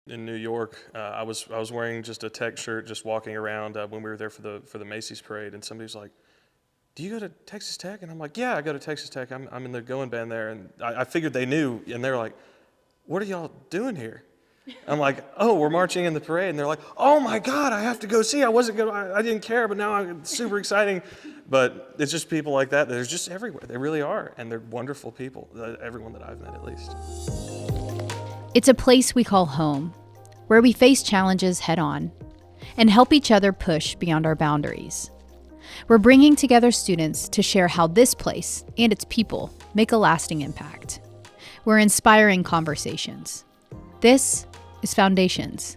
in New York. I was wearing just a tech shirt, just walking around when we were there for the Macy's parade, and somebody was like, "Do you go to Texas Tech?" And I'm like, "Yeah, I go to Texas Tech. I'm in the going band there." And I figured they knew, and they're like, "What are y'all doing here?" I'm like, "Oh, we're marching in the parade." And they're like, "Oh my God, I have to go see. I didn't care, but now it's super exciting." But it's just people like that. They're just everywhere. They really are, and they're wonderful people. Everyone that I've met, at least. It's a place we call home, where we face challenges head on and help each other push beyond our boundaries. We're bringing together students to share how this place and its people make a lasting impact. We're inspiring conversations. This is Foundations.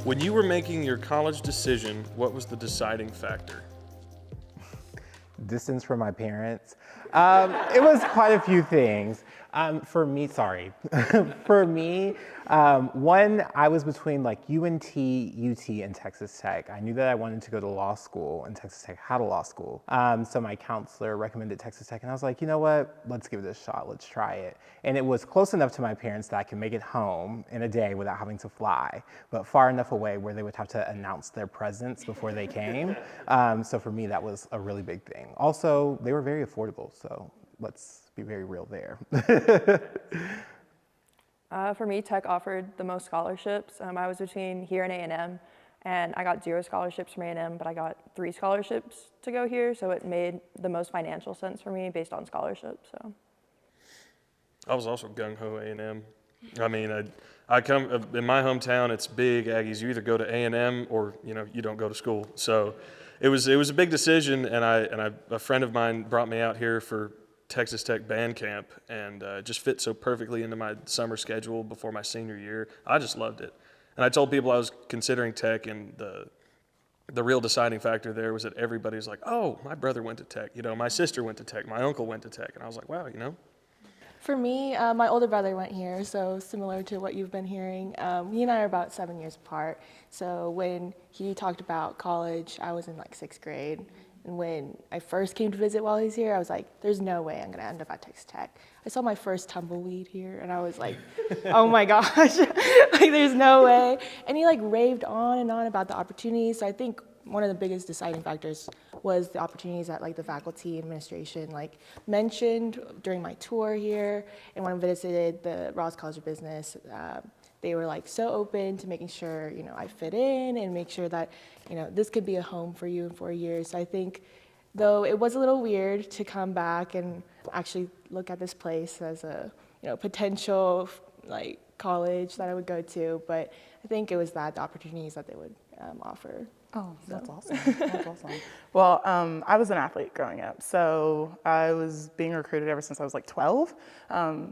When you were making your college decision, what was the deciding factor? Distance from my parents. It was quite a few things. For me, for me, one, I was between like UNT, UT, and Texas Tech. I knew that I wanted to go to law school, and Texas Tech had a law school. So my counselor recommended Texas Tech, and I was like, you know what? Let's give it a shot. Let's try it. And it was close enough to my parents that I could make it home in a day without having to fly, but far enough away where they would have to announce their presence before they came. So for me, that was a really big thing. Also, they were very affordable, so let's be very real there. For me, Tech offered the most scholarships. I was between here and A&M, and I got 0 scholarships from A&M, but I got 3 scholarships to go here, so it made the most financial sense for me based on scholarships. So I was also gung-ho A&M. I mean, I come in my hometown. It's big Aggies. You either go to A&M or you don't go to school. So it was a big decision, and a friend of mine brought me out here for Texas Tech band camp, and it just fit so perfectly into my summer schedule before my senior year. I just loved it. And I told people I was considering Tech, and the real deciding factor there was that everybody's like, "Oh, my brother went to Tech. My sister went to Tech. My uncle went to Tech." And I was like, "Wow, For me, my older brother went here, so similar to what you've been hearing. He and I are about 7 years apart. So when he talked about college, I was in like 6th grade. And when I first came to visit while he's here, I was like, there's no way I'm gonna end up at Texas Tech. I saw my first tumbleweed here, and I was like, oh my gosh, like there's no way. And he like raved on and on about the opportunities. So I think one of the biggest deciding factors was the opportunities that like the faculty administration like mentioned during my tour here, and when I visited the Ross College of Business. They were like so open to making sure I fit in and make sure that this could be a home for you in 4 years. So I think though it was a little weird to come back and actually look at this place as a potential like college that I would go to, but I think it was the opportunities that they would offer. Oh, that's awesome. That's awesome. Well, I was an athlete growing up, so I was being recruited ever since I was like 12.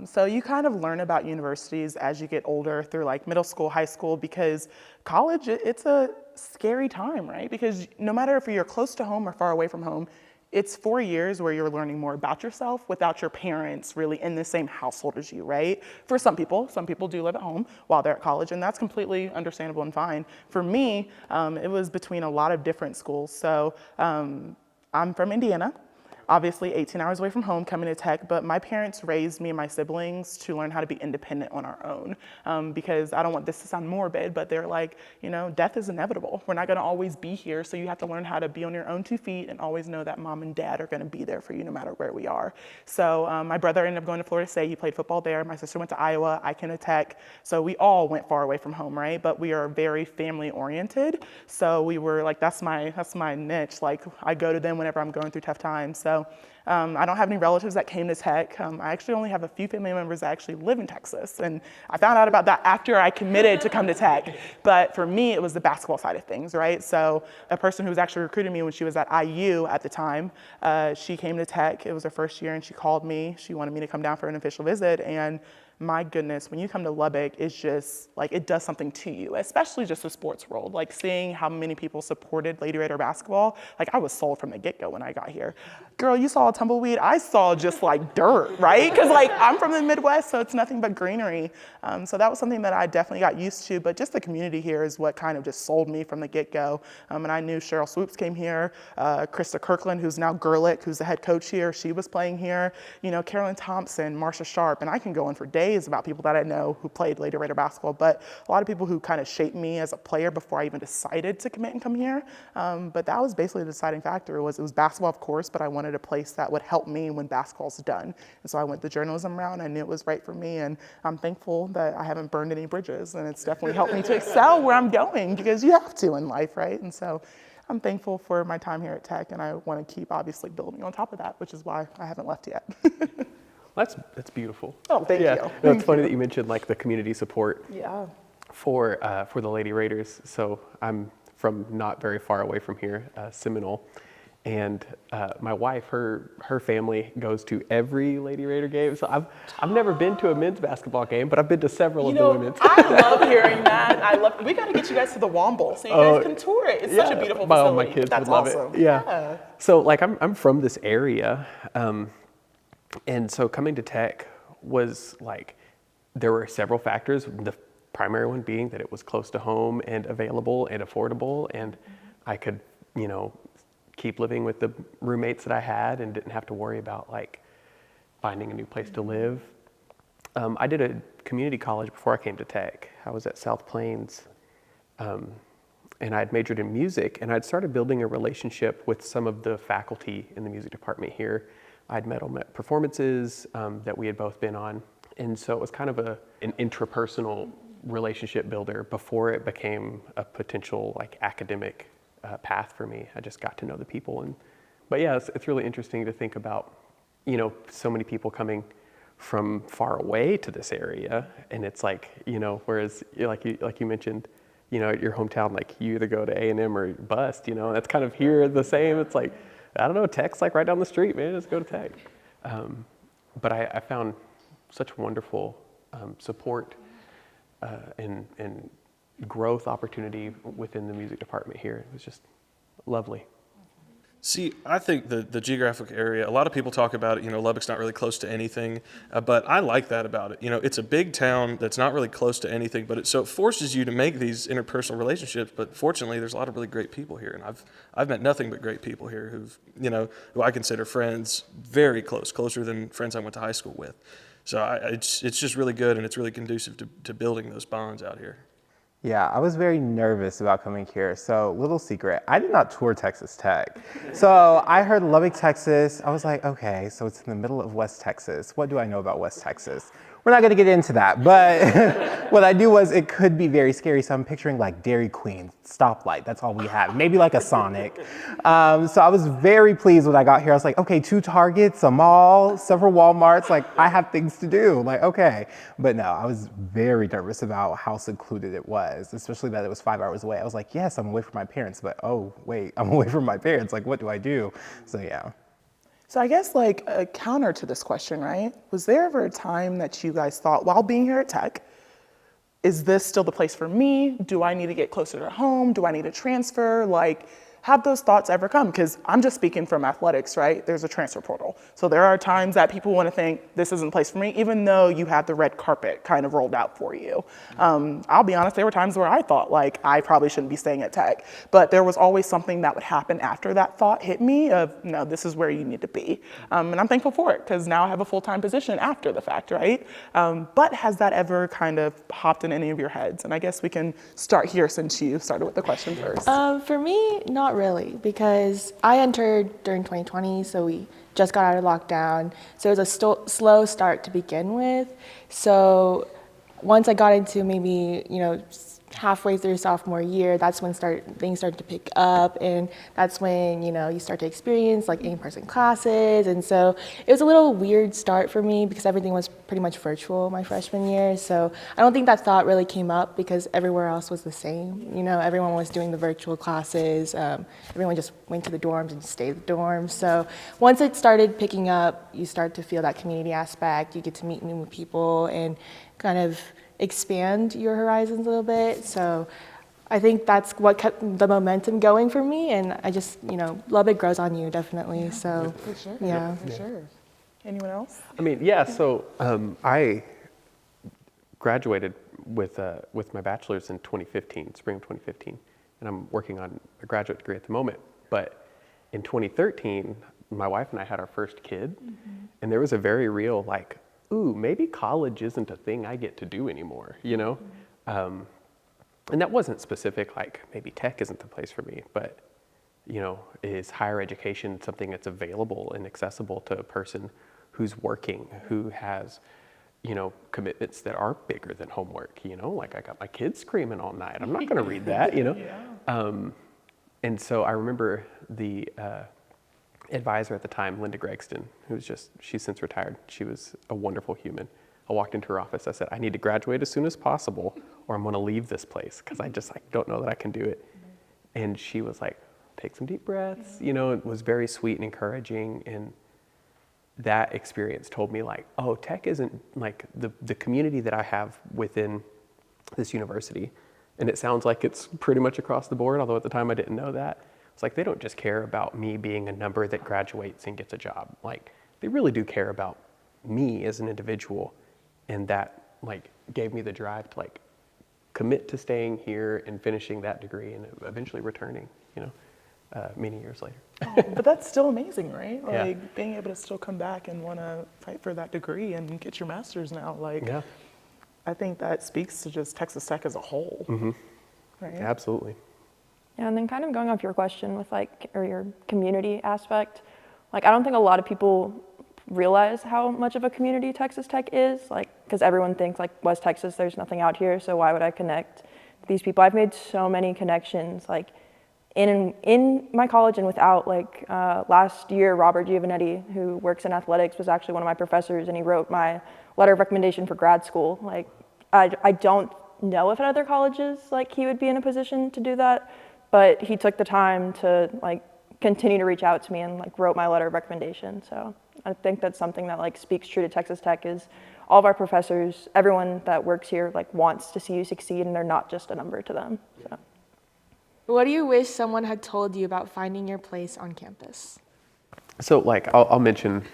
So you kind of learn about universities as you get older through like middle school, high school, because college, it's a scary time, right? Because no matter if you're close to home or far away from home, it's 4 years where you're learning more about yourself without your parents really in the same household as you, right? For some people do live at home while they're at college, and that's completely understandable and fine. For me, it was between a lot of different schools. So I'm from Indiana. Obviously 18 hours away from home, coming to Tech, but my parents raised me and my siblings to learn how to be independent on our own, because I don't want this to sound morbid, but they're like, death is inevitable. We're not gonna always be here, so you have to learn how to be on your own 2 feet and always know that mom and dad are gonna be there for you no matter where we are. So my brother ended up going to Florida State. He played football there. My sister went to Iowa. I came to Tech. So we all went far away from home, right? But we are very family oriented. So we were like, that's my niche. Like I go to them whenever I'm going through tough times. So I don't have any relatives that came to Tech. I actually only have a few family members that actually live in Texas. And I found out about that after I committed to come to Tech. But for me, it was the basketball side of things, right? So a person who was actually recruiting me when she was at IU at the time, she came to Tech. It was her first year, and she called me. She wanted me to come down for an official visit. And my goodness, when you come to Lubbock, it's just like it does something to you, especially just the sports world. Like seeing how many people supported Lady Raider basketball, like I was sold from the get-go when I got here. Girl, you saw a tumbleweed, I saw just like dirt, right? Because like I'm from the Midwest, so it's nothing but greenery. So that was something that I definitely got used to, but just the community here is what kind of just sold me from the get-go. And I knew Cheryl Swoops came here, Krista Kirkland, who's now Gerlich, who's the head coach here, she was playing here, you know, Carolyn Thompson, Marsha Sharp, and I can go on for days about people that I know who played Lady Raider basketball, but a lot of people who kind of shaped me as a player before I even decided to commit and come here. But that was basically the deciding factor. It was basketball, of course, but I wanted a place that would help me when basketball's done. And so I went the journalism route. I knew it was right for me, and I'm thankful that I haven't burned any bridges, and it's definitely helped me to excel where I'm going, because you have to in life, right? And so I'm thankful for my time here at Tech, and I want to keep obviously building on top of that, which is why I haven't left yet. That's beautiful. Oh, thank you. No, it's funny that you mentioned like the community support Yeah. for the Lady Raiders. So I'm from not very far away from here, Seminole, and my wife, her family goes to every Lady Raider game. So I've never been to a men's basketball game, but I've been to several of the women's. I love hearing that. We got to get you guys to the Womble so you guys can tour it. It's such a beautiful facility. All my kids That's would love awesome. it. Yeah. So like I'm from this area, and so coming to Tech was like, there were several factors. The primary one being that it was close to home and available and affordable, and I could, you know, keep living with the roommates that I had and didn't have to worry about like finding a new place to live. I did a community college before I came to Tech. I was at South Plains, and I'd majored in music, and I'd started building a relationship with some of the faculty in the music department here. I'd met them at performances that we had both been on, and so it was kind of an intrapersonal relationship builder before it became a potential like academic path for me. I just got to know the people, but yeah, it's really interesting to think about, you know, so many people coming from far away to this area, and it's like, you know, whereas like you mentioned, you know, at your hometown, like you either go to A&M or bust, you know, that's kind of here the same. It's like, I don't know, Tech's like right down the street, man, just go to Tech. But I found such wonderful support and growth opportunity within the music department here. It was just lovely. See, I think the geographic area, a lot of people talk about it, you know, Lubbock's not really close to anything, but I like that about it. You know, it's a big town that's not really close to anything, but so it forces you to make these interpersonal relationships, but fortunately there's a lot of really great people here, and I've met nothing but great people here who I consider friends, very close, closer than friends I went to high school with. So it's just really good, and it's really conducive to building those bonds out here. Yeah, I was very nervous about coming here. So, little secret, I did not tour Texas Tech. So, I heard Lubbock, Texas. I was like, okay, so it's in the middle of West Texas. What do I know about West Texas? We're not gonna get into that, but what I knew was it could be very scary. So I'm picturing like Dairy Queen, stoplight, that's all we have. Maybe like a Sonic. So I was very pleased when I got here. I was like, okay, 2 Targets, a mall, several Walmarts, like I have things to do, like, okay. But no, I was very nervous about how secluded it was, especially that it was 5 hours away. I was like, yes, I'm away from my parents, but oh, wait, I'm away from my parents. Like, what do I do? So yeah. So I guess like a counter to this question, right? Was there ever a time that you guys thought, while being here at Tech, is this still the place for me? Do I need to get closer to home? Do I need to transfer? Like, have those thoughts ever come? Because I'm just speaking from athletics, right? There's a transfer portal. So there are times that people want to think this isn't the place for me, even though you have the red carpet kind of rolled out for you. I'll be honest, there were times where I thought like I probably shouldn't be staying at Tech, but there was always something that would happen after that thought hit me of, no, this is where you need to be. And I'm thankful for it because now I have a full-time position after the fact, right? But has that ever kind of hopped in any of your heads? And I guess we can start here since you started with the question first. For me, not really, because I entered during 2020, so we just got out of lockdown. So it was a slow start to begin with. So once I got into maybe, halfway through sophomore year, that's when things started to pick up, and that's when you start to experience like in-person classes. And so it was a little weird start for me because everything was pretty much virtual my freshman year. So I don't think that thought really came up because everywhere else was the same. Everyone was doing the virtual classes. Everyone just went to the dorms and stayed at the dorms. So once it started picking up, you start to feel that community aspect. You get to meet new people and kind of expand your horizons a little bit. So I think that's what kept the momentum going for me, and I just, love it grows on you, definitely. So, For sure. yeah. For sure. Anyone else? I mean, yeah. So I graduated with my bachelor's in 2015, spring of 2015, and I'm working on a graduate degree at the moment. But in 2013, my wife and I had our first kid, and there was a very real like, ooh, maybe college isn't a thing I get to do anymore, And that wasn't specific, like maybe tech isn't the place for me, but, is higher education something that's available and accessible to a person who's working, who has, commitments that are bigger than homework, like I got my kids screaming all night. I'm not gonna read that, And so I remember the advisor at the time, Linda Gregston, she's since retired. She was a wonderful human. I walked into her office. I said, I need to graduate as soon as possible or I'm going to leave this place because I just don't know that I can do it. And she was like, take some deep breaths, it was very sweet and encouraging. And that experience told me like, oh, tech isn't like the community that I have within this university. And it sounds like it's pretty much across the board, although at the time I didn't know that. It's like they don't just care about me being a number that graduates and gets a job. Like they really do care about me as an individual, and that like gave me the drive to like commit to staying here and finishing that degree and eventually returning, many years later. But that's still amazing, right? Yeah. Like being able to still come back and want to fight for that degree and get your master's now. Like, Yeah. I think that speaks to just Texas Tech as a whole. Right? Absolutely. Yeah, and then kind of going off your question with or your community aspect, I don't think a lot of people realize how much of a community Texas Tech is, because everyone thinks West Texas, there's nothing out here, so why would I connect with these people? I've made so many connections, in my college and without. Last year, Robert Giovanetti, who works in athletics, was actually one of my professors, and he wrote my letter of recommendation for grad school. I don't know if at other colleges, he would be in a position to do that, but he took the time to continue to reach out to me and wrote my letter of recommendation. So I think that's something that speaks true to Texas Tech is all of our professors, everyone that works here wants to see you succeed, and they're not just a number to them. So. What do you wish someone had told you about finding your place on campus? So I'll mention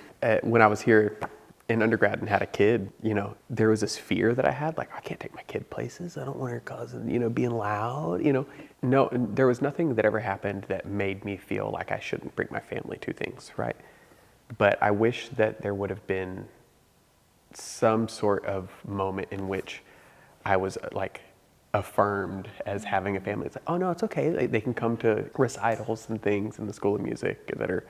when I was here in undergrad and had a kid, there was this fear that I had, I can't take my kid places. I don't want her cousin, being loud, No, there was nothing that ever happened that made me feel like I shouldn't bring my family to things, right? But I wish that there would have been some sort of moment in which I was affirmed as having a family. It's oh no, it's okay. They can come to recitals and things in the School of Music that are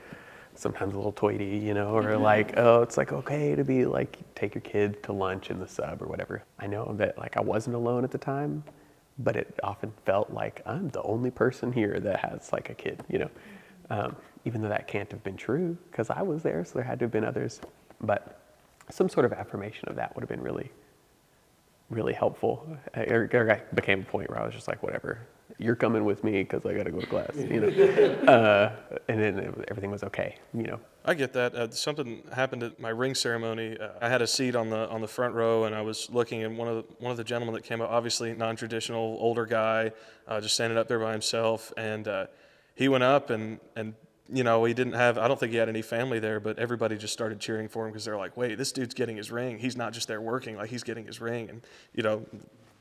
sometimes a little toity, or oh, it's okay to be take your kid to lunch in the sub or whatever. I know that I wasn't alone at the time, but it often felt like I'm the only person here that has a kid, even though that can't have been true because I was there, so there had to have been others. But some sort of affirmation of that would have been really, really helpful. It became a point where I was just whatever, you're coming with me because I got to go to class, and then everything was okay, I get that. Something happened at my ring ceremony. I had a seat on the front row, and I was looking at one of the gentlemen that came up. Obviously, non-traditional, older guy, just standing up there by himself. And he went up, and he didn't have. I don't think he had any family there, but everybody just started cheering for him because they're like, "Wait, this dude's getting his ring. He's not just there working. He's getting his ring." And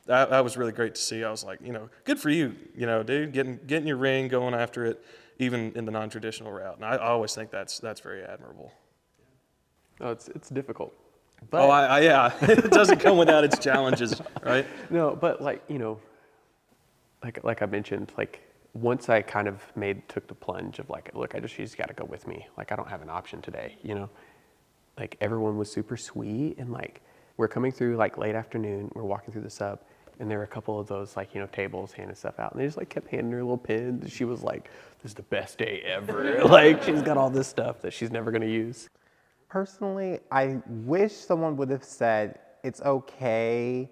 that was really great to see. I was like, good for you, dude, getting your ring, going after it, even in the non-traditional route. And I always think that's very admirable. Oh, it's difficult. But, yeah, it doesn't come without its challenges, right? No, but like I mentioned, once I kind of took the plunge of look, you just got to go with me. I don't have an option today, everyone was super sweet, and we're coming through late afternoon, we're walking through the sub, And there were a couple of those like, tables handing stuff out, and they just like kept handing her little pins. She was like, this is the best day ever. Like she's got all this stuff that she's never gonna use. Personally, I wish someone would have said it's okay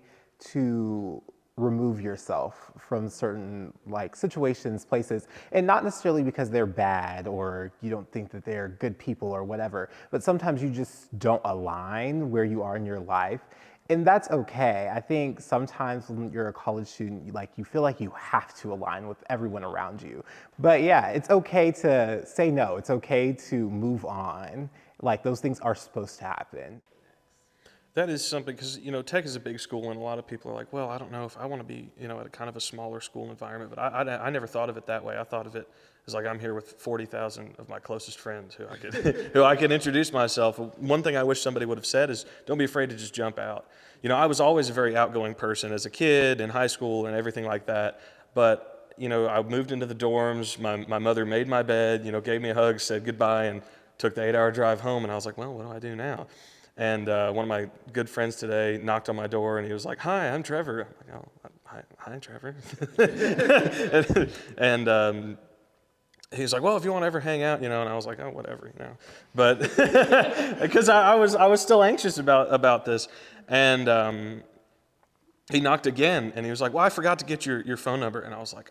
to remove yourself from certain like situations, places, and not necessarily because they're bad or you don't think that they're good people or whatever, but sometimes you just don't align where you are in your life. And that's okay. I think sometimes when you're a college student, like you feel like you have to align with everyone around you. But yeah, it's okay to say no. It's okay to move on. Like those things are supposed to happen. That is something, because, Tech is a big school, and a lot of people are like, well, I don't know if I want to be, at a kind of a smaller school environment. But I never thought of it that way. I thought of it as like I'm here with 40,000 of my closest friends who I could, who I could introduce myself. One thing I wish somebody would have said is, don't be afraid to just jump out. I was always a very outgoing person as a kid in high school and everything like that. But, I moved into the dorms. My mother made my bed, gave me a hug, said goodbye, and took the 8-hour drive home. And I was like, well, what do I do now? And one of my good friends today knocked on my door, and he was like, hi, I'm Trevor. I'm like, oh, hi, Trevor. and he was like, well, if you want to ever hang out, and I was like, oh, whatever, But because I was still anxious about this. And he knocked again, and he was like, well, I forgot to get your phone number. And I was like,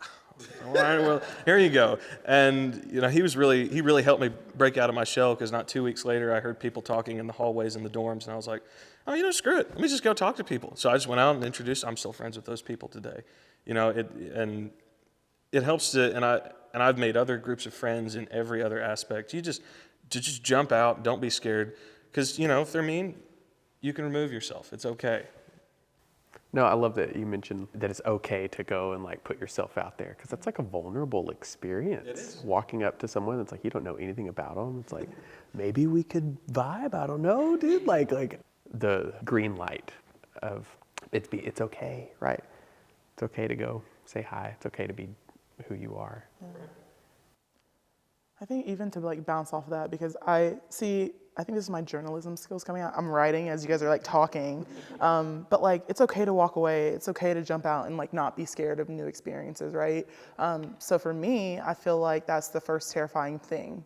all right, well, here you go. And he really helped me break out of my shell, because not 2 weeks later I heard people talking in the hallways in the dorms, and I was like, oh, screw it, let me just go talk to people. So I just went out and introduced. I'm still friends with those people today. It helps to, and I've made other groups of friends in every other aspect. You just jump out, don't be scared, because if they're mean, you can remove yourself. It's okay. No, I love that you mentioned that it's okay to go and like put yourself out there, because that's like a vulnerable experience. It is. Walking up to someone that's like, you don't know anything about them. It's like, maybe we could vibe. I don't know, dude. Like the green light of it's okay, right? It's okay to go say hi. It's okay to be who you are. Yeah. I think even to like bounce off of that, because I think this is my journalism skills coming out. I'm writing as you guys are like talking, but like it's okay to walk away. It's okay to jump out and like not be scared of new experiences, right? So for me, I feel like that's the first terrifying thing.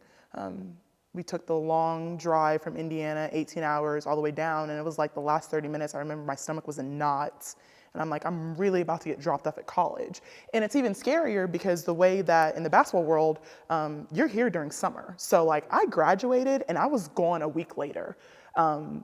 We took the long drive from Indiana, 18 hours all the way down, and it was like the last 30 minutes, I remember my stomach was in knots. And I'm like, I'm really about to get dropped off at college. And it's even scarier because the way that in the basketball world, you're here during summer. So like I graduated and I was gone a week later.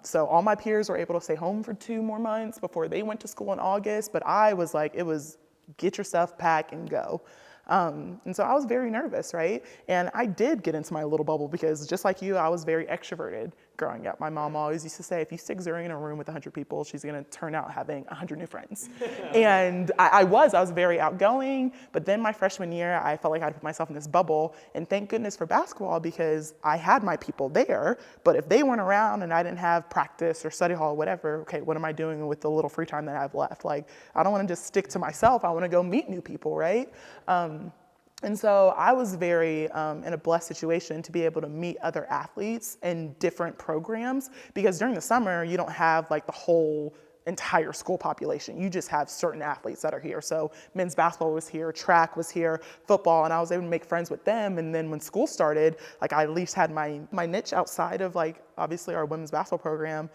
So all my peers were able to stay home for 2 more months before they went to school in August. But I was like, it was get your stuff, pack and go. And so I was very nervous, right? And I did get into my little bubble because just like you, I was very extroverted growing up. My mom always used to say, if you stick Zuri in a room with 100 people, she's gonna turn out having 100 new friends. And I was very outgoing, but then my freshman year, I felt like I had put myself in this bubble, and thank goodness for basketball because I had my people there, but if they weren't around and I didn't have practice or study hall or whatever, okay, what am I doing with the little free time that I have left? Like, I don't wanna just stick to myself, I wanna go meet new people, right? And so I was very in a blessed situation to be able to meet other athletes in different programs, because during the summer, you don't have like the whole entire school population. You just have certain athletes that are here. So men's basketball was here, track was here, football, and I was able to make friends with them. And then when school started, like I at least had my niche outside of like obviously our women's basketball program,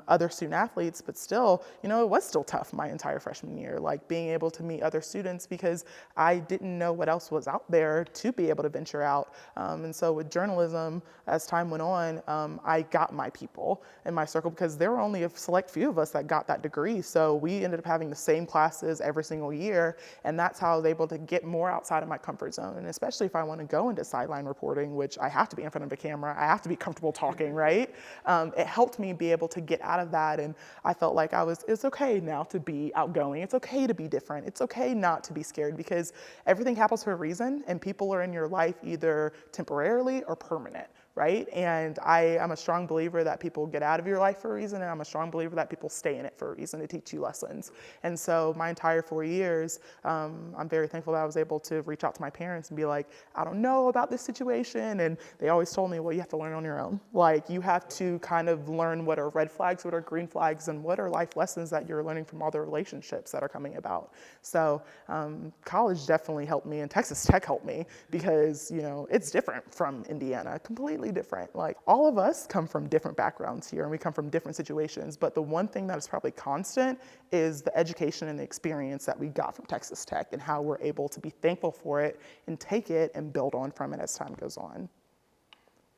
other student athletes, but still, it was still tough my entire freshman year, like being able to meet other students because I didn't know what else was out there to be able to venture out. And so with journalism, as time went on, I got my people in my circle because there were only a select few of us that got that degree. So we ended up having the same classes every single year. And that's how I was able to get more outside of my comfort zone. And especially if I want to go into sideline reporting, which I have to be in front of a camera, I have to be comfortable talking, right? It helped me be able to get out of that. And I felt like it's okay now to be outgoing. It's okay to be different. It's okay not to be scared because everything happens for a reason and people are in your life either temporarily or permanent, right? And I'm a strong believer that people get out of your life for a reason, and I'm a strong believer that people stay in it for a reason, to teach you lessons. And so my entire 4 years, I'm very thankful that I was able to reach out to my parents and be like, I don't know about this situation. And they always told me, well, you have to learn on your own. Like, you have to kind of learn what are red flags, what are green flags, and what are life lessons that you're learning from all the relationships that are coming about. So college definitely helped me, and Texas Tech helped me, because, you know, it's different from Indiana, completely different. Like, all of us come from different backgrounds here, and we come from different situations, but the one thing that is probably constant is the education and the experience that we got from Texas Tech, and how we're able to be thankful for it and take it and build on from it as time goes on.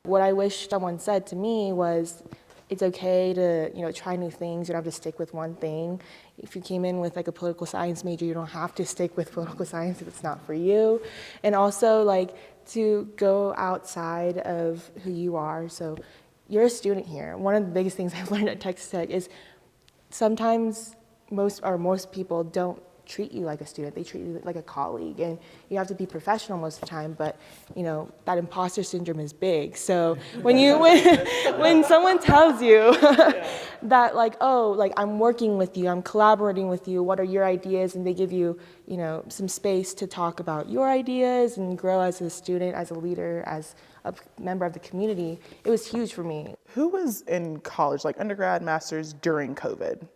What I wish someone said to me was, it's okay to, you know, try new things. You don't have to stick with one thing. If you came in with like a political science major, you don't have to stick with political science if it's not for you. And also, like, to go outside of who you are. So you're a student here. One of the biggest things I've learned at Texas Tech is sometimes most people don't treat you like a student. They treat you like a colleague, and you have to be professional most of the time, but, you know, that imposter syndrome is big. So when someone tells you that, like, oh, like, I'm working with you, I'm collaborating with you, what are your ideas? And they give you, you know, some space to talk about your ideas and grow as a student, as a leader, as a member of the community, it was huge for me. Who was in college, like undergrad, master's, during COVID?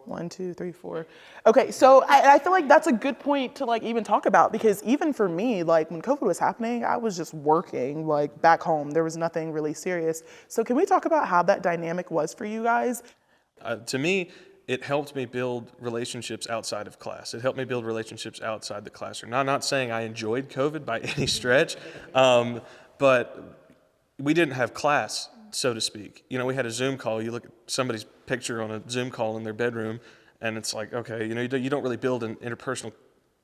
1, 2, 3, 4. Okay, so I feel like that's a good point to like even talk about, because even for me, like when COVID was happening, I was just working like back home. There was nothing really serious. So can we talk about how that dynamic was for you guys? To me, it helped me build relationships outside of class. It helped me build relationships outside the classroom. Now, I'm not saying I enjoyed COVID by any stretch, but we didn't have class, so to speak. You know, we had a Zoom call. You look at somebody's picture on a Zoom call in their bedroom, and it's like, okay, you know, you don't really build an interpersonal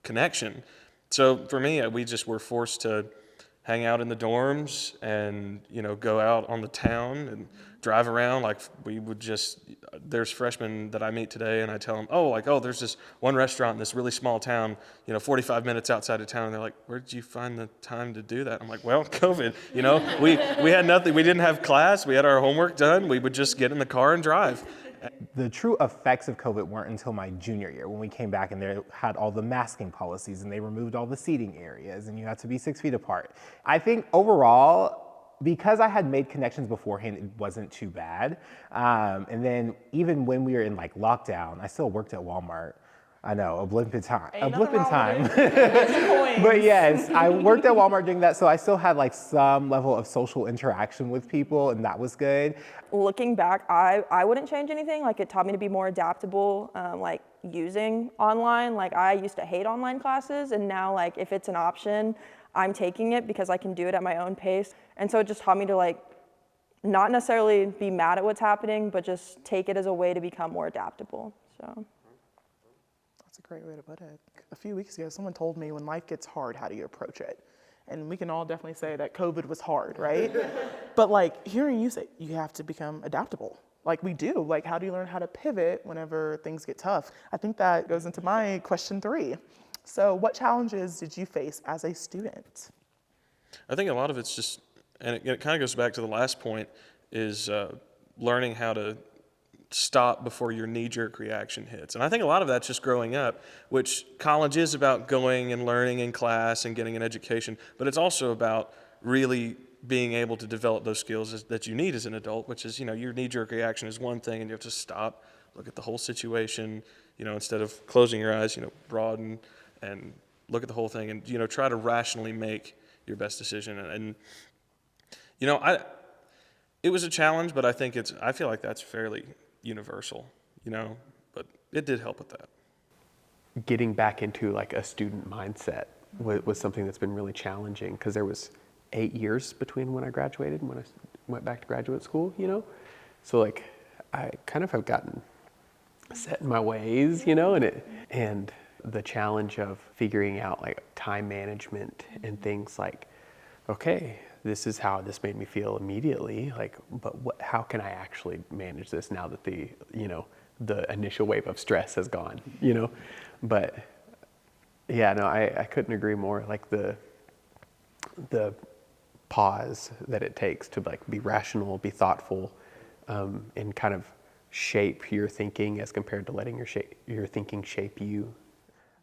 connection. So for me, we just were forced to hang out in the dorms and, you know, go out on the town and drive around. Like, we would just, there's freshmen that I meet today, and I tell them, oh, there's this one restaurant in this really small town, you know, 45 minutes outside of town. And they're like, where did you find the time to do that? I'm like, well, COVID, you know, we had nothing. We didn't have class. We had our homework done. We would just get in the car and drive. The true effects of COVID weren't until my junior year, when we came back and they had all the masking policies and they removed all the seating areas and you had to be 6 feet apart. I think overall, because I had made connections beforehand, it wasn't too bad. And then even when we were in like lockdown, I still worked at Walmart. I know, a blip in time. Ain't nothing wrong with it. But yes, I worked at Walmart doing that, so I still had like some level of social interaction with people, and that was good. Looking back, I wouldn't change anything. Like, it taught me to be more adaptable, like using online. Like, I used to hate online classes, and now, like, if it's an option, I'm taking it because I can do it at my own pace. And so it just taught me to, like, not necessarily be mad at what's happening, but just take it as a way to become more adaptable. So. That's a great way to put it. A few weeks ago, someone told me, when life gets hard, how do you approach it? And we can all definitely say that COVID was hard, right? But like, hearing you say, you have to become adaptable. Like, we do. Like, how do you learn how to pivot whenever things get tough? I think that goes into my question 3. So what challenges did you face as a student? I think a lot of it's just, and it kind of goes back to the last point, is learning how to stop before your knee-jerk reaction hits. And I think a lot of that's just growing up, which college is about going and learning in class and getting an education, but it's also about really being able to develop those skills that you need as an adult, which is, you know, your knee-jerk reaction is one thing, and you have to stop, look at the whole situation, you know, instead of closing your eyes, you know, broaden and look at the whole thing and, you know, try to rationally make your best decision. And you know, it was a challenge, but I feel like that's fairly universal, you know, but it did help with that. Getting back into like a student mindset was something that's been really challenging, because there was 8 years between when I graduated and when I went back to graduate school, you know? So like, I kind of have gotten set in my ways, you know, and the challenge of figuring out like time management and things like, okay, this is how this made me feel immediately, like, but how can I actually manage this now that the initial wave of stress has gone, you know? But yeah, no, I couldn't agree more. Like the pause that it takes to like be rational, be thoughtful, and kind of shape your thinking as compared to letting your thinking shape you.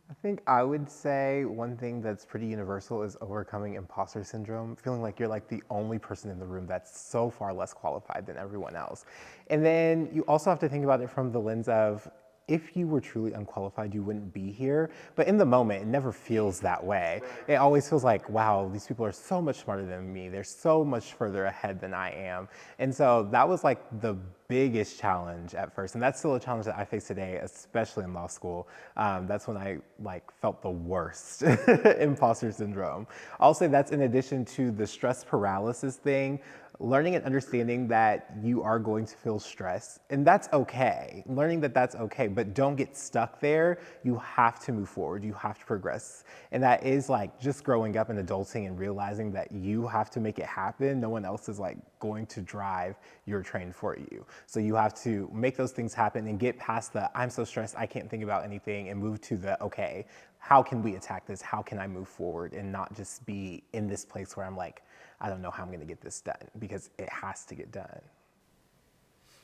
I think I would say one thing that's pretty universal is overcoming imposter syndrome, feeling like you're like the only person in the room that's so far less qualified than everyone else. And then you also have to think about it from the lens of, if you were truly unqualified, you wouldn't be here. But in the moment, it never feels that way. It always feels like, wow, these people are so much smarter than me. They're so much further ahead than I am. And so that was like the biggest challenge at first. And that's still a challenge that I face today, especially in law school. That's when I like felt the worst imposter syndrome. I'll say that's in addition to the stress paralysis thing. Learning and understanding that you are going to feel stress, and that's okay. Learning that that's okay, but don't get stuck there. You have to move forward, you have to progress. And that is like just growing up and adulting and realizing that you have to make it happen. No one else is like going to drive your train for you. So you have to make those things happen and get past the, I'm so stressed, I can't think about anything, and move to the, okay, how can we attack this? How can I move forward and not just be in this place where I'm like, I don't know how I'm gonna get this done, because it has to get done.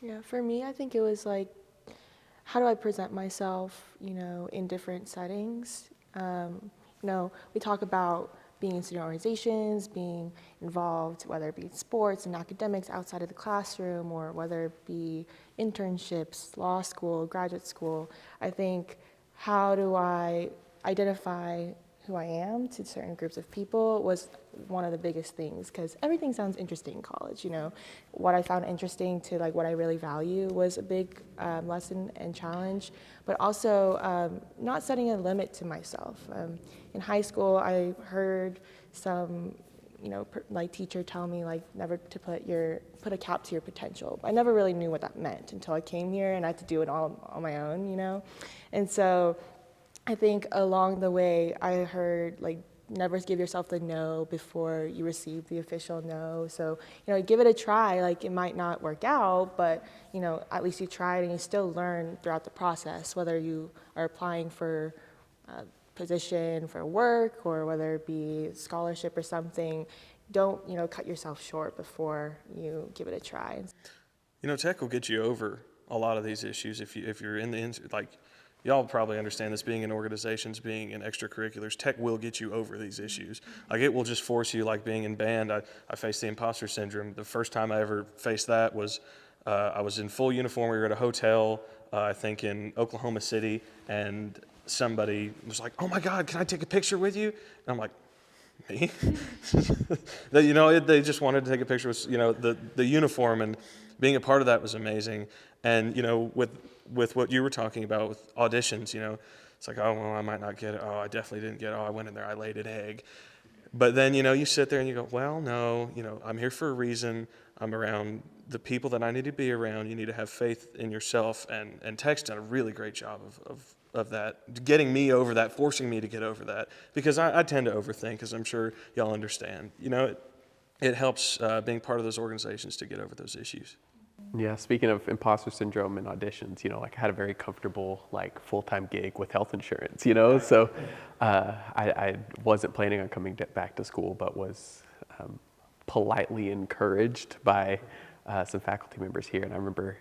Yeah, for me, I think it was like, how do I present myself, in different settings? We talk about being in student organizations, being involved, whether it be in sports and academics outside of the classroom, or whether it be internships, law school, graduate school. I think, how do I identify who I am to certain groups of people was one of the biggest things, because everything sounds interesting in college. What I found interesting to like what I really value was a big lesson and challenge, but also not setting a limit to myself. In high school, I heard some like teacher tell me like never to put a cap to your potential. I never really knew what that meant until I came here and I had to do it all on my own, and so I think along the way, I heard like never give yourself the no before you receive the official no. So, give it a try. Like it might not work out, but at least you tried, and you still learn throughout the process, whether you are applying for a position for work or whether it be scholarship or something. Don't, cut yourself short before you give it a try. Tech will get you over a lot of these issues if you're in like. Y'all probably understand this, being in organizations, being in extracurriculars, tech will get you over these issues. Like it will just force you, like being in band, I faced the imposter syndrome. The first time I ever faced that was, I was in full uniform, we were at a hotel, I think in Oklahoma City, and somebody was like, oh my God, can I take a picture with you? And I'm like, me? They just wanted to take a picture with, the uniform, and being a part of that was amazing. And, with what you were talking about with auditions, it's like, oh, well, I might not get it. Oh, I definitely didn't get it. Oh, I went in there, I laid an egg. But then, you sit there and you go, well, no, I'm here for a reason. I'm around the people that I need to be around. You need to have faith in yourself. And Tech's done a really great job of that, getting me over that, forcing me to get over that. Because I tend to overthink, as I'm sure y'all understand. It helps being part of those organizations to get over those issues. Yeah, speaking of imposter syndrome and auditions, like I had a very comfortable, like full-time gig with health insurance, so I wasn't planning on coming back to school, but was politely encouraged by some faculty members here. And I remember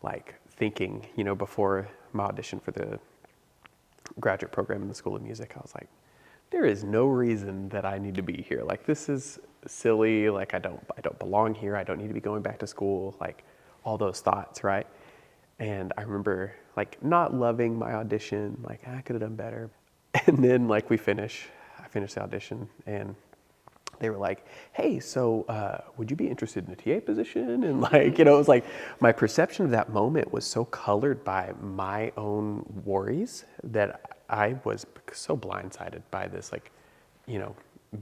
like thinking, before my audition for the graduate program in the School of Music, I was like, there is no reason that I need to be here. Like, this is silly. Like, I don't belong here. I don't need to be going back to school. Like, all those thoughts, right? And I remember like not loving my audition. Like, I could have done better. And then like I finished the audition, and they were like, hey, so would you be interested in a TA position? And like, it was like my perception of that moment was so colored by my own worries that I was so blindsided by this like,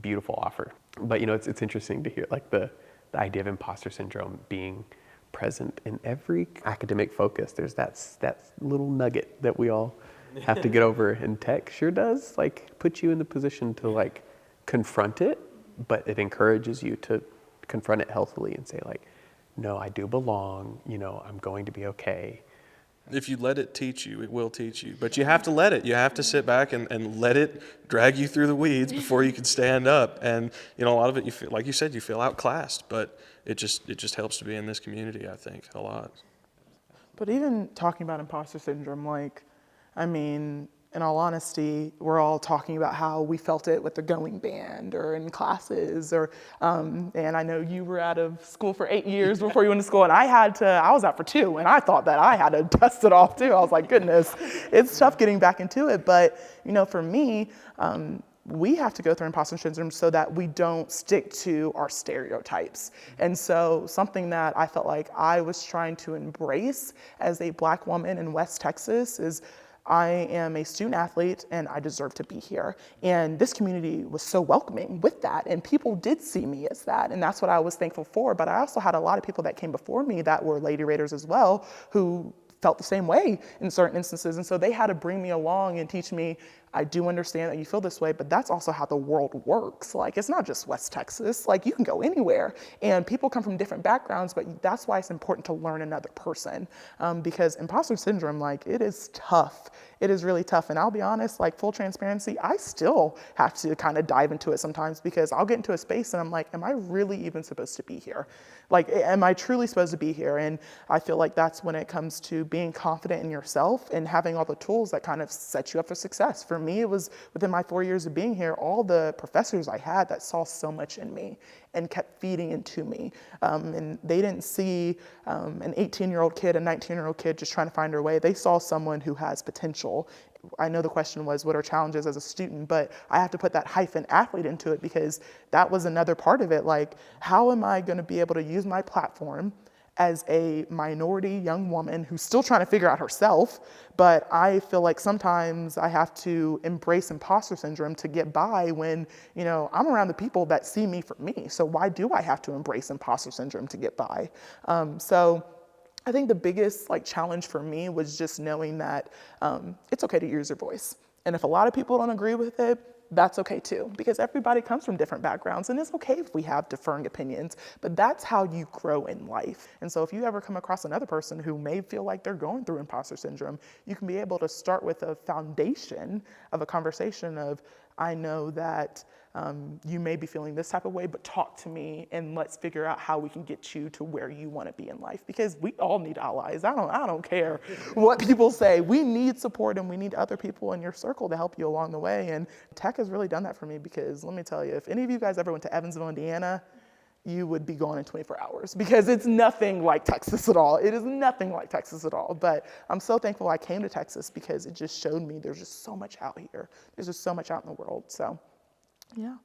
beautiful offer. But it's interesting to hear like the idea of imposter syndrome being present in every academic focus. There's that little nugget that we all have to get over, and tech sure does like put you in the position to like confront it, but it encourages you to confront it healthily and say like, no, I do belong, I'm going to be okay. If you let it teach you, it will teach you. But you have to let it. You have to sit back and let it drag you through the weeds before you can stand up. And a lot of it, you feel, like you said, you feel outclassed. But it just helps to be in this community, I think, a lot. But even talking about imposter syndrome, in all honesty, we're all talking about how we felt it with the going band or in classes, and I know you were out of school for 8 years before you went to school, and I was out for 2, and I thought that I had to dust it off too. I was like, goodness, it's tough getting back into it. But, for me, we have to go through imposter syndrome so that we don't stick to our stereotypes. And so something that I felt like I was trying to embrace as a Black woman in West Texas is I am a student athlete and I deserve to be here. And this community was so welcoming with that. And people did see me as that. And that's what I was thankful for. But I also had a lot of people that came before me that were Lady Raiders as well, who felt the same way in certain instances. And so they had to bring me along and teach me, I do understand that you feel this way, but that's also how the world works. Like, it's not just West Texas. Like, you can go anywhere. And people come from different backgrounds, but that's why it's important to learn another person. Because imposter syndrome, it is tough. It is really tough. And I'll be honest, full transparency, I still have to kind of dive into it sometimes because I'll get into a space and I'm like, am I really even supposed to be here? Am I truly supposed to be here? And I feel like that's when it comes to being confident in yourself and having all the tools that kind of set you up for success. For me, it was within my 4 years of being here, all the professors I had that saw so much in me and kept feeding into me. And they didn't see an 18-year-old kid, a 19-year-old kid just trying to find her way. They saw someone who has potential. I know the question was, what are challenges as a student? But I have to put that hyphen athlete into it because that was another part of it. How am I going to be able to use my platform as a minority young woman who's still trying to figure out herself, but I feel like sometimes I have to embrace imposter syndrome to get by when, I'm around the people that see me for me. So why do I have to embrace imposter syndrome to get by? So I think the biggest challenge for me was just knowing that it's okay to use your voice. And if a lot of people don't agree with it, that's okay too, because everybody comes from different backgrounds and it's okay if we have differing opinions, but that's how you grow in life. And so if you ever come across another person who may feel like they're going through imposter syndrome, you can be able to start with a foundation of a conversation of, I know that you may be feeling this type of way, but talk to me and let's figure out how we can get you to where you want to be in life, because we all need allies. I don't care what people say. We need support and we need other people in your circle to help you along the way. And tech has really done that for me because let me tell you, if any of you guys ever went to Evansville, Indiana, you would be gone in 24 hours because it's nothing like Texas at all. It is nothing like Texas at all. But I'm so thankful I came to Texas because it just showed me there's just so much out here. There's just so much out in the world. So, yeah.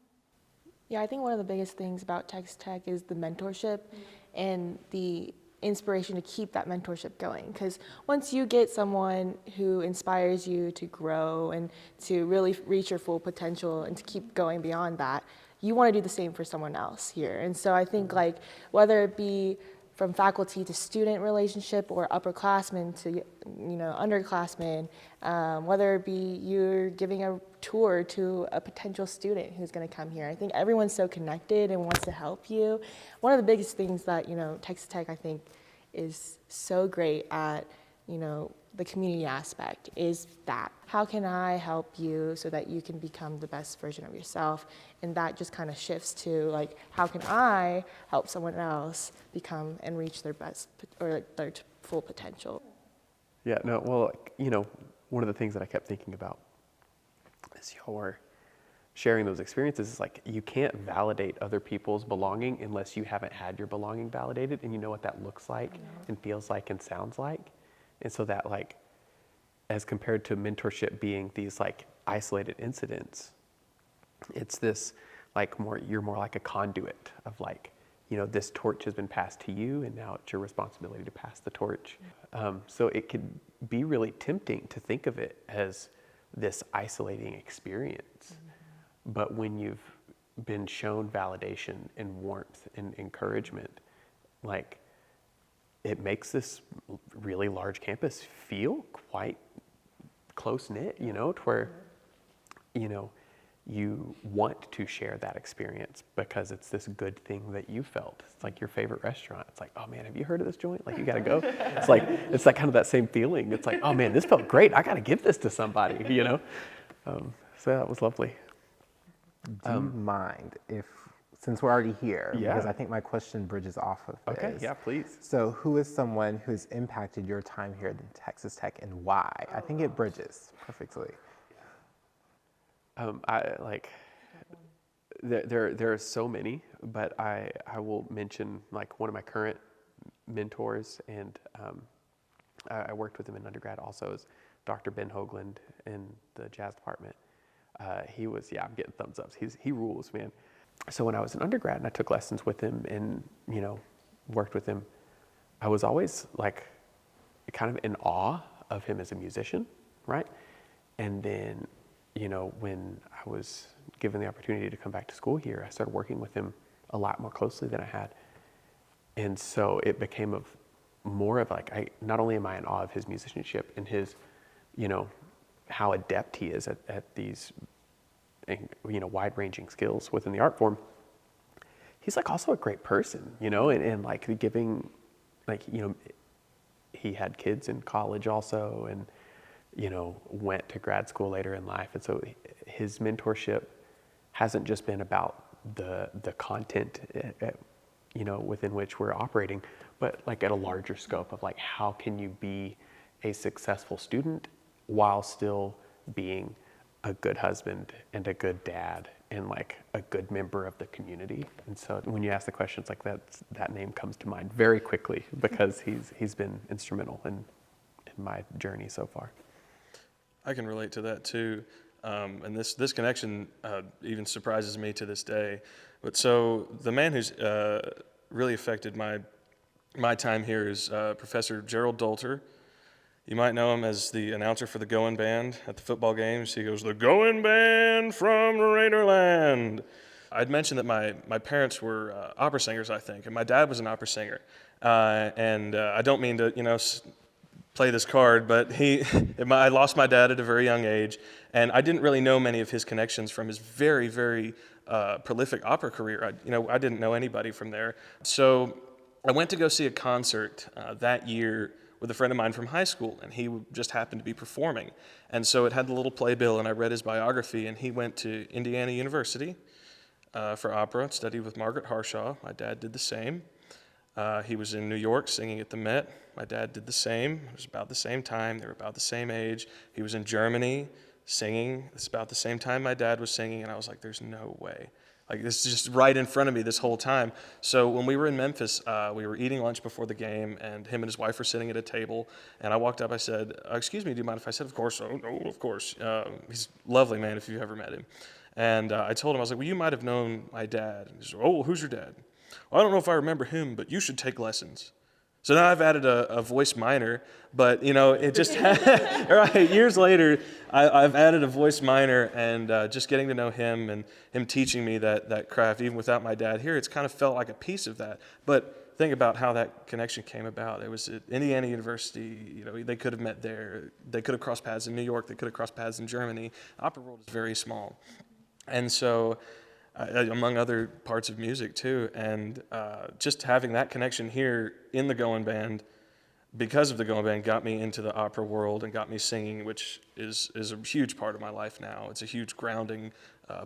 Yeah, I think one of the biggest things about Texas Tech is the mentorship and the inspiration to keep that mentorship going. Because once you get someone who inspires you to grow and to really reach your full potential and to keep going beyond that, you want to do the same for someone else here. And so I think whether it be from faculty to student relationship or upperclassmen to underclassmen, whether it be you're giving a tour to a potential student who's going to come here. I think everyone's so connected and wants to help you. One of the biggest things that Texas Tech I think is so great at the community aspect is that how can I help you so that you can become the best version of yourself, and that just kind of shifts to how can I help someone else become and reach their best or their full potential. Yeah, no, well, one of the things that I kept thinking about as y'all were sharing those experiences is you can't validate other people's belonging unless you haven't had your belonging validated and you know what that looks like and feels like and sounds like. And so that as compared to mentorship being these isolated incidents, it's this you're more like a conduit of this torch has been passed to you and now it's your responsibility to pass the torch. So it could be really tempting to think of it as this isolating experience. But when you've been shown validation and warmth and encouragement, it makes this really large campus feel quite close-knit, to where, you want to share that experience because it's this good thing that you felt. It's like your favorite restaurant. It's like, oh man, have you heard of this joint? Like, you gotta go. It's like kind of that same feeling. It's like, oh man, this felt great. I gotta give this to somebody, you know? So that was lovely. Do you mind if, since we're already here, Yeah. because I think my question bridges off of this. Okay, yeah, please. So who is someone who's impacted your time here at Texas Tech and why? I think it bridges perfectly. There are so many, but I will mention like one of my current mentors, and I worked with him in undergrad also, is Dr. Ben Hoagland in the jazz department. He was, I'm getting thumbs ups. He rules, man. So when I was an undergrad and I took lessons with him and, you know, worked with him, I was always like kind of in awe of him as a musician, right? And then, you know, when I was given the opportunity to come back to school here, I started working with him a lot more closely than I had. And so it became more of like, not only am I in awe of his musicianship and his, you know, how adept he is at these, you know, wide-ranging skills within the art form, he's like also a great person, you know, and like giving, like, you know, he had kids in college also, and, you know, went to grad school later in life. And so his mentorship hasn't just been about the content, you know, within which we're operating, but like at a larger scope of like, how can you be a successful student while still being a good husband and a good dad and like a good member of the community. And so when you ask the questions like that name comes to mind very quickly because he's been instrumental in my journey so far. I can relate to that too. And this connection even surprises me to this day. But so the man who's really affected my time here is Professor Gerald Dolter. You might know him as the announcer for the Goin' Band at the football games. He goes, "The Goin' Band from Raiderland." I'd mentioned that my parents were opera singers, I think, and my dad was an opera singer. And I don't mean to, you know, play this card, but I lost my dad at a very young age, and I didn't really know many of his connections from his very, very prolific opera career. I didn't know anybody from there. So I went to go see a concert that year with a friend of mine from high school, and he just happened to be performing. And so it had the little playbill, and I read his biography, and he went to Indiana University for opera, studied with Margaret Harshaw. My dad did the same. He was in New York singing at the Met. My dad did the same. It was about the same time. They were about the same age. He was in Germany singing. It's about the same time my dad was singing, and I was like, there's no way. Like, this is just right in front of me this whole time. So when we were in Memphis, we were eating lunch before the game, and him and his wife were sitting at a table. And I walked up, I said, "Excuse me, do you mind if I said?" "Of course." "Oh, no, of course." He's a lovely man if you've ever met him. And I told him, I was like, "Well, you might have known my dad." And he said, "Oh, well, who's your dad?" "Well, I don't know if I remember him, but you should take lessons." So now I've added a voice minor, but you know, it just right, years later, I've added a voice minor, and just getting to know him and him teaching me that craft, even without my dad here, it's kind of felt like a piece of that. But think about how that connection came about. It was at Indiana University. You know, they could have met there. They could have crossed paths in New York. They could have crossed paths in Germany. The opera world is very small, and so. Among other parts of music too, and just having that connection here in the Goin' Band, because of the Goin' Band, got me into the opera world and got me singing, which is a huge part of my life now. It's a huge grounding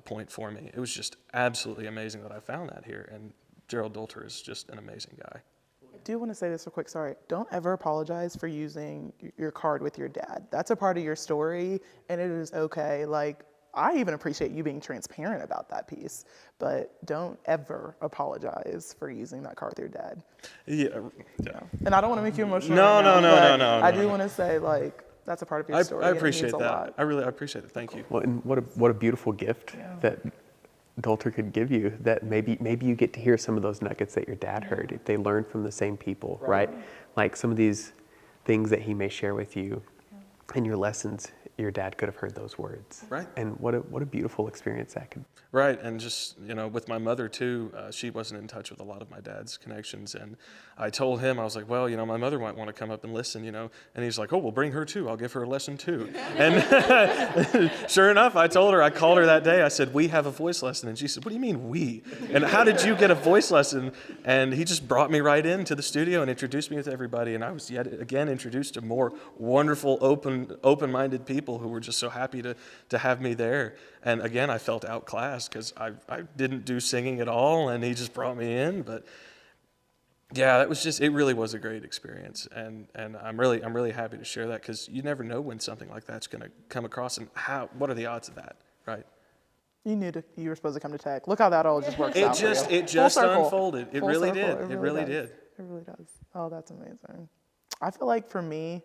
point for me. It was just absolutely amazing that I found that here, and Gerald Dolter is just an amazing guy. I do want to say this real quick, sorry. Don't ever apologize for using your card with your dad. That's a part of your story, and it is okay. Like, I even appreciate you being transparent about that piece, but don't ever apologize for using that card with your dad. Yeah. And I don't want to make you emotional. No. I do want to say, like, that's a part of your story. I and it appreciate means a that. lot. I really appreciate it. Thank you. Well, and what a beautiful gift that Dolter could give you, that maybe you get to hear some of those nuggets that your dad heard. If they learned from the same people, right? Like some of these things that he may share with you in your lessons, your dad could have heard those words. Right. And what a beautiful experience that could. Right, and just, with my mother too, she wasn't in touch with a lot of my dad's connections, and I told him, I was like, well, my mother might want to come up and listen, and he's like, oh, well, bring her too, I'll give her a lesson too. And sure enough, I called her that day, I said, we have a voice lesson, and she said, what do you mean we? And how did you get a voice lesson? And he just brought me right into the studio and introduced me to everybody, and I was yet again introduced to more wonderful, open-minded people who were just so happy to have me there. And again, I felt outclassed because I didn't do singing at all, and he just brought me in. But yeah, it really was a great experience, and I'm really happy to share that, because you never know when something like that's going to come across, and what are the odds of that, right? You knew you were supposed to come to Tech. Look how that all just works out. It just unfolded. It Full really circle. did. It really did. It really does. Oh, that's amazing. I feel like for me,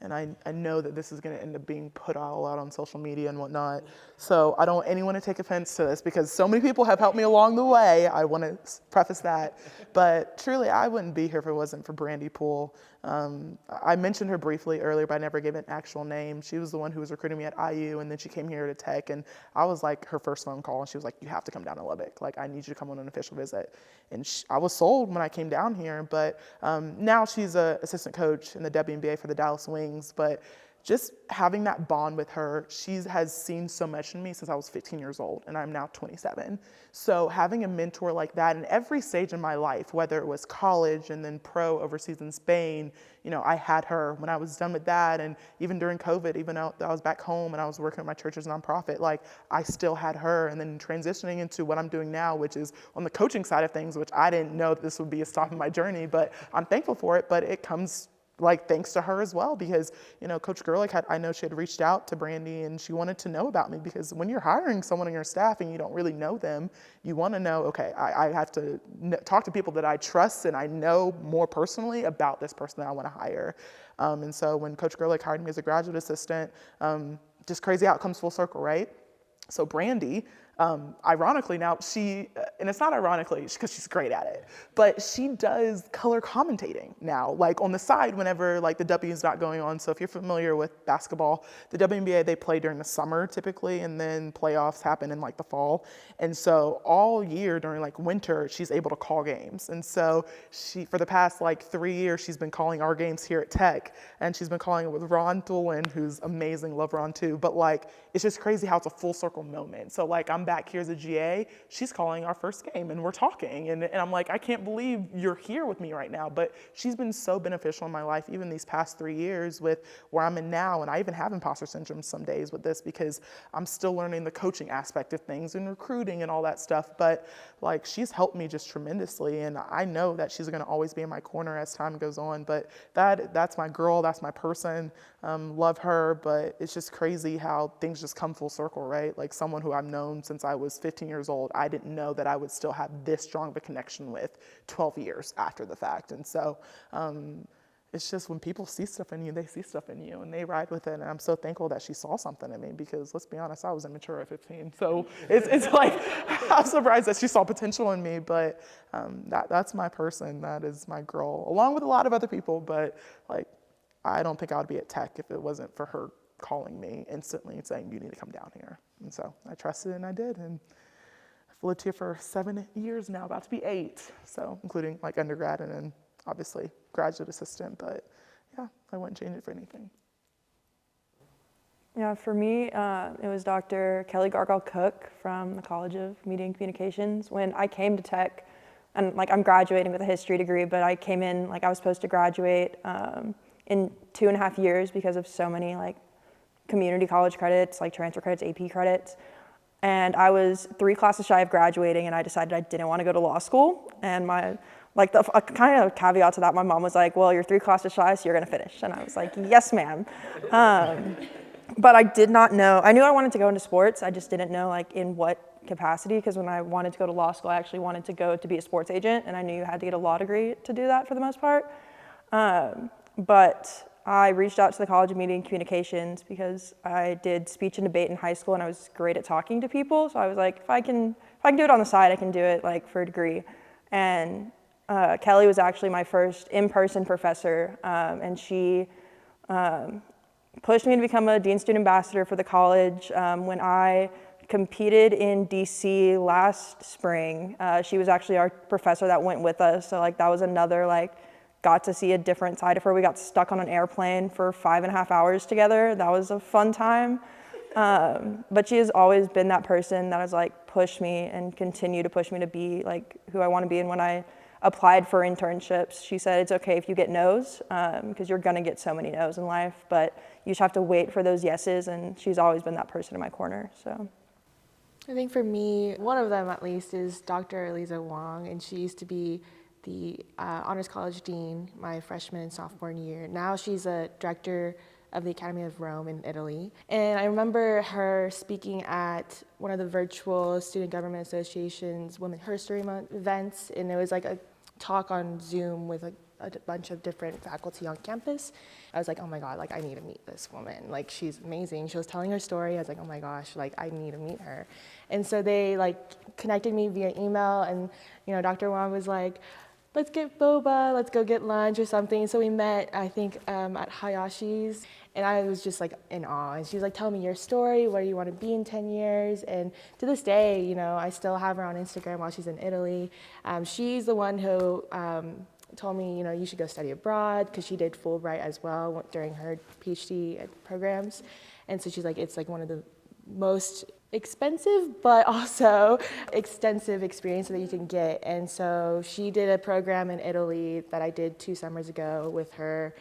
and I know that this is going to end up being put all out on social media and whatnot, so I don't want anyone to take offense to this, because so many people have helped me along the way. I want to preface that. But truly, I wouldn't be here if it wasn't for Brandy Poole. I mentioned her briefly earlier, but I never gave an actual name. She was the one who was recruiting me at IU, and then she came here to Tech, and I was like her first phone call, and she was like, you have to come down to Lubbock. Like, I need you to come on an official visit. And I was sold when I came down here, but now she's an assistant coach in the WNBA for the Dallas Wings. But just having that bond with her, she has seen so much in me since I was 15 years old, and I'm now 27. So having a mentor like that in every stage of my life, whether it was college and then pro overseas in Spain, I had her when I was done with that, and even during COVID, even though I was back home and I was working with my church's nonprofit, like, I still had her. And then transitioning into what I'm doing now, which is on the coaching side of things, which I didn't know this would be a stop in my journey, but I'm thankful for it. But it comes thanks to her as well, because, Coach Gerlich I know she had reached out to Brandy, and she wanted to know about me, because when you're hiring someone on your staff and you don't really know them, you want to know, okay, I have to talk to people that I trust and I know more personally about this person that I want to hire. And so when Coach Gerlich hired me as a graduate assistant, just crazy outcomes full circle, right? So Brandy, ironically now, and it's not ironically because she's great at it, but she does color commentating now, like on the side whenever the W is not going on. So if you're familiar with basketball, the WNBA, they play during the summer typically, and then playoffs happen in the fall. And so all year during winter, she's able to call games. And so for the past 3 years, she's been calling our games here at Tech, and she's been calling it with Ron Thulin, who's amazing, love Ron too. But it's just crazy how it's a full circle moment. So I'm back here as a GA, she's calling our first game and we're talking, and I'm like, I can't believe you're here with me right now. But she's been so beneficial in my life, even these past 3 years with where I'm in now. And I even have imposter syndrome some days with this, because I'm still learning the coaching aspect of things and recruiting and all that stuff. But she's helped me just tremendously, and I know that she's going to always be in my corner as time goes on. But that's my girl, that's my person. Love her. But it's just crazy how things just come full circle, right? Someone who I've known since I was 15 years old, I didn't know that I would still have this strong of a connection with 12 years after the fact. And so it's just when people see stuff in you, they see stuff in you and they ride with it. And I'm so thankful that she saw something in me, because let's be honest, I was immature at 15. So it's I'm surprised that she saw potential in me. But that's my person. That is my girl, along with a lot of other people. But I don't think I would be at Tech if it wasn't for her calling me instantly and saying, you need to come down here. And so I trusted and I did. And I've lived here for 7 years now, about to be 8. So including undergrad and then obviously graduate assistant. But yeah, I wouldn't change it for anything. Yeah, for me, it was Dr. Kelly Gargal Cook from the College of Media and Communications. When I came to Tech, and I'm graduating with a history degree, but I came in I was supposed to graduate in 2.5 years because of so many community college credits, transfer credits, AP credits. And I was 3 classes shy of graduating, and I decided I didn't want to go to law school. And my, the kind of caveat to that, my mom was like, well, you're 3 classes shy, so you're going to finish. And I was like, yes, ma'am. But I did not know, I knew I wanted to go into sports. I just didn't know in what capacity, because when I wanted to go to law school, I actually wanted to go to be a sports agent, and I knew you had to get a law degree to do that for the most part. But I reached out to the College of Media and Communications because I did speech and debate in high school, and I was great at talking to people. So I was like, if I can do it on the side, I can do it for a degree. And Kelly was actually my first in-person professor, and she pushed me to become a Dean Student Ambassador for the college. When I competed in DC last spring, she was actually our professor that went with us. So like that was another like, got to see a different side of her. We got stuck on an airplane for 5.5 hours together. That was a fun time. But she has always been that person that has like pushed me and continue to push me to be like who I want to be. And when I applied for internships, she said, it's okay if you get no's, because you're gonna get so many no's in life, but you just have to wait for those yeses. And she's always been that person in my corner, so. I think for me, one of them at least is Dr. Eliza Wong, and she used to be the Honors College Dean my freshman and sophomore year. Now she's a director of the Academy of Rome in Italy. And I remember her speaking at one of the virtual Student Government Association's Women's History Month events, and it was like a talk on Zoom with a bunch of different faculty on campus. I was like, oh my God, like I need to meet this woman. Like she's amazing. She was telling her story. I was like, oh my gosh, like I need to meet her. And so they like connected me via email, and Dr. Wong was like, let's get boba, let's go get lunch or something. So we met, I think, at Hayashi's, and I was just like in awe. And she was like, tell me your story, where you want to be in 10 years. And to this day, I still have her on Instagram while she's in Italy. She's the one who told me, you should go study abroad, because she did Fulbright as well during her PhD programs. And so she's like, it's like one of the most expensive but also extensive experience that you can get. And so she did a program in Italy that I did 2 summers ago with her.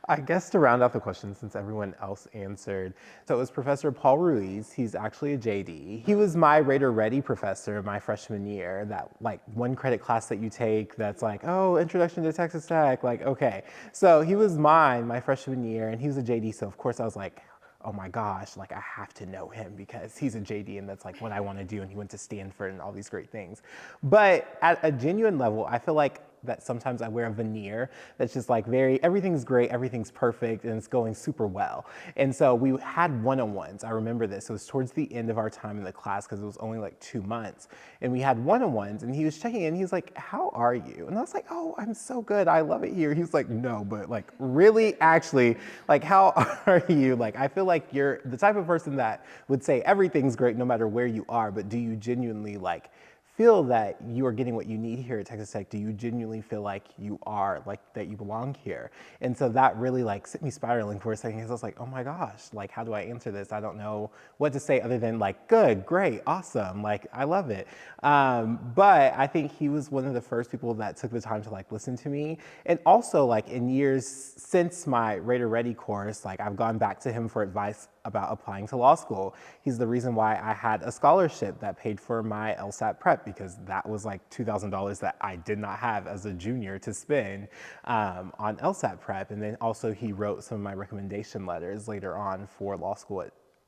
I guess to round out the question, since everyone else answered, so it was Professor Paul Ruiz. He's actually a JD. He was my Raider Ready professor my freshman year, that like 1 credit class that you take that's like, oh, Introduction to Texas Tech, like, okay. So he was mine my freshman year, and he was a JD, so of course I was like, oh my gosh, like I have to know him because he's a JD and that's like what I want to do, and he went to Stanford and all these great things. But at a genuine level, I feel like that sometimes I wear a veneer that's just like everything's great, everything's perfect, and it's going super well. And so we had one-on-ones. I remember this. It was towards the end of our time in the class because it was only like 2 months. And we had one-on-ones, and he was checking in. He was like, how are you? And I was like, oh, I'm so good. I love it here. He was like, no, but like really, actually, like how are you? Like, I feel like you're the type of person that would say everything's great no matter where you are, but do you genuinely like feel that you are getting what you need here at Texas Tech? Do you genuinely feel like you are, like that you belong here? And so that really like sent me spiraling for a second, because I was like, oh my gosh, like how do I answer this? I don't know what to say other than like, good, great, awesome, like I love it. But I think he was one of the first people that took the time to like listen to me. And also like in years since my Raider Ready course, like I've gone back to him for advice about applying to law school. He's the reason why I had a scholarship that paid for my LSAT prep, because that was like $2,000 that I did not have as a junior to spend on LSAT prep. And then also he wrote some of my recommendation letters later on for law school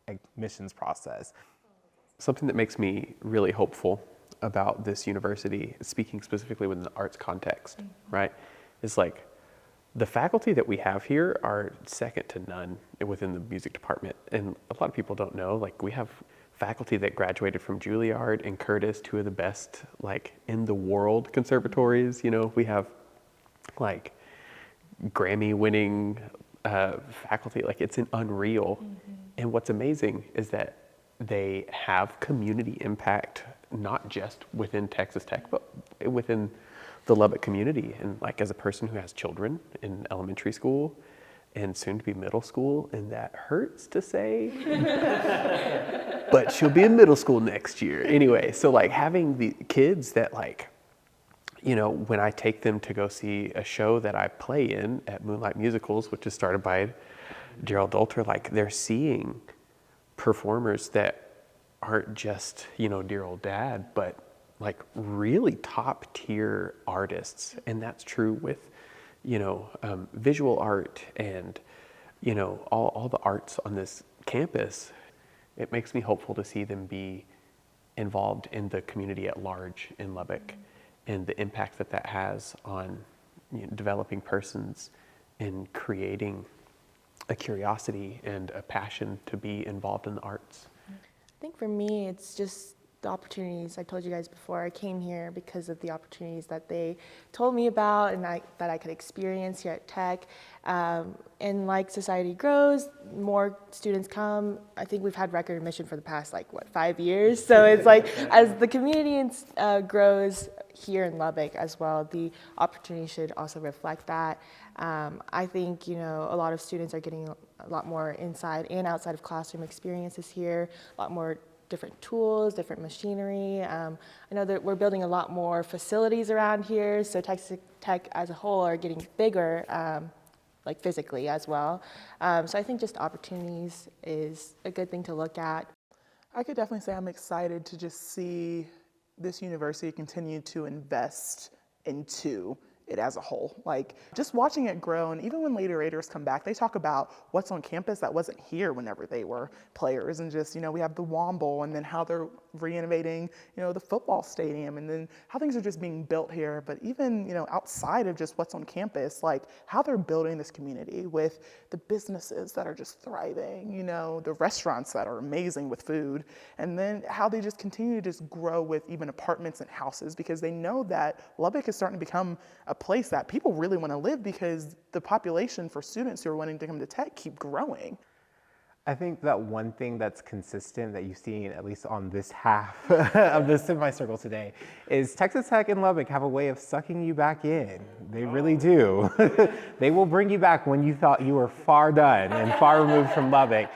admissions process. Something that makes me really hopeful about this university, speaking specifically within the arts context, right, is like the faculty that we have here are second to none within the music department. And a lot of people don't know, like we have faculty that graduated from Juilliard and Curtis, 2 of the best like in the world conservatories. We have like Grammy winning faculty, like it's an unreal. And what's amazing is that they have community impact, not just within Texas Tech, but within the Lubbock community. And like as a person who has children in elementary school and soon to be middle school, and that hurts to say, but she'll be in middle school next year. Anyway, so like having the kids that like, when I take them to go see a show that I play in at Moonlight Musicals, which is started by Gerald Dolter, like they're seeing performers that aren't just, dear old dad, but like really top tier artists. And that's true with, visual art and, all the arts on this campus. It makes me hopeful to see them be involved in the community at large in Lubbock, and the impact that that has on developing persons and creating a curiosity and a passion to be involved in the arts. I think for me, it's just the opportunities. I told you guys before, I came here because of the opportunities that they told me about and that I could experience here at Tech. And like society grows, more students come. I think we've had record admission for the past 5 years. So it's like as the community grows here in Lubbock as well, the opportunity should also reflect that. I think, a lot of students are getting a lot more inside and outside of classroom experiences here, a lot more different tools, different machinery. I know that we're building a lot more facilities around here, so Texas Tech as a whole are getting bigger, physically as well. So I think just opportunities is a good thing to look at. I could definitely say I'm excited to just see this university continue to invest into it as a whole. Just watching it grow, and even when later Raiders come back, they talk about what's on campus that wasn't here whenever they were players, and just, we have the Womble, and then how they're re-innovating, the football stadium, and then how things are just being built here. But even, outside of just what's on campus, how they're building this community with the businesses that are just thriving, the restaurants that are amazing with food, and then how they just continue to just grow with even apartments and houses, because they know that Lubbock is starting to become a place that people really want to live, because the population for students who are wanting to come to Tech keep growing. I think that one thing that's consistent that you've seen, at least on this half of the semicircle today, is Texas Tech and Lubbock have a way of sucking you back in. They really do. They will bring you back when you thought you were far done and far removed from Lubbock.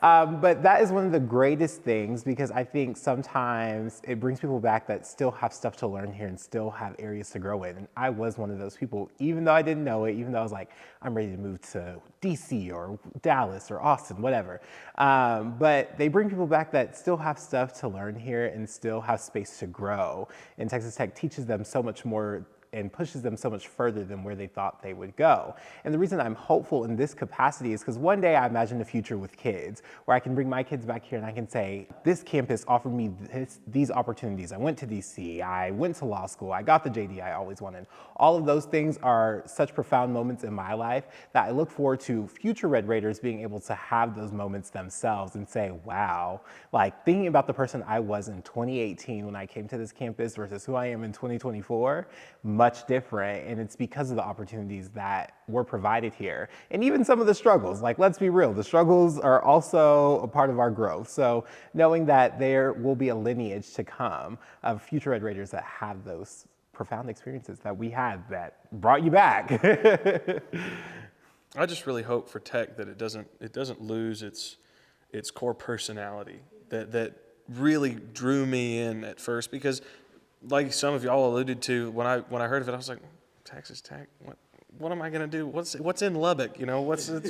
But that is one of the greatest things, because I think sometimes it brings people back that still have stuff to learn here and still have areas to grow in. And I was one of those people, even though I didn't know it, even though I was like, I'm ready to move to DC or Dallas or Austin, whatever. But they bring people back that still have stuff to learn here and still have space to grow. And Texas Tech teaches them so much more and pushes them so much further than where they thought they would go. And the reason I'm hopeful in this capacity is because one day I imagine a future with kids where I can bring my kids back here and I can say, this campus offered me these opportunities. I went to DC, I went to law school, I got the JD I always wanted. All of those things are such profound moments in my life that I look forward to future Red Raiders being able to have those moments themselves and say, wow, thinking about the person I was in 2018 when I came to this campus versus who I am in 2024, much different, and it's because of the opportunities that were provided here. And even some of the struggles, let's be real, the struggles are also a part of our growth. So knowing that there will be a lineage to come of future Red Raiders that have those profound experiences that we had that brought you back. I just really hope for Tech that it doesn't lose its core personality that really drew me in at first, because like some of y'all alluded to, when I heard of it, I was like, Texas Tech, what am I gonna do? What's in Lubbock? What's a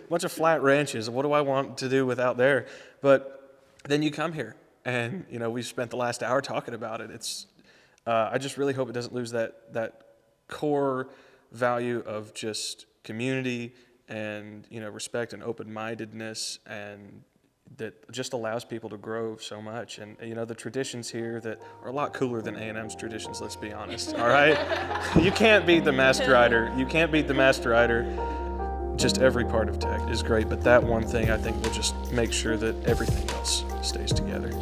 bunch of flat ranches? What do I want to do without there? But then you come here, and we've spent the last hour talking about it. I just really hope it doesn't lose that core value of just community and respect and open-mindedness, and that just allows people to grow so much. And the traditions here that are a lot cooler than A&M's traditions, let's be honest, all right? You can't beat the Masked Rider. Just every part of Tech is great, but that one thing I think will just make sure that everything else stays together.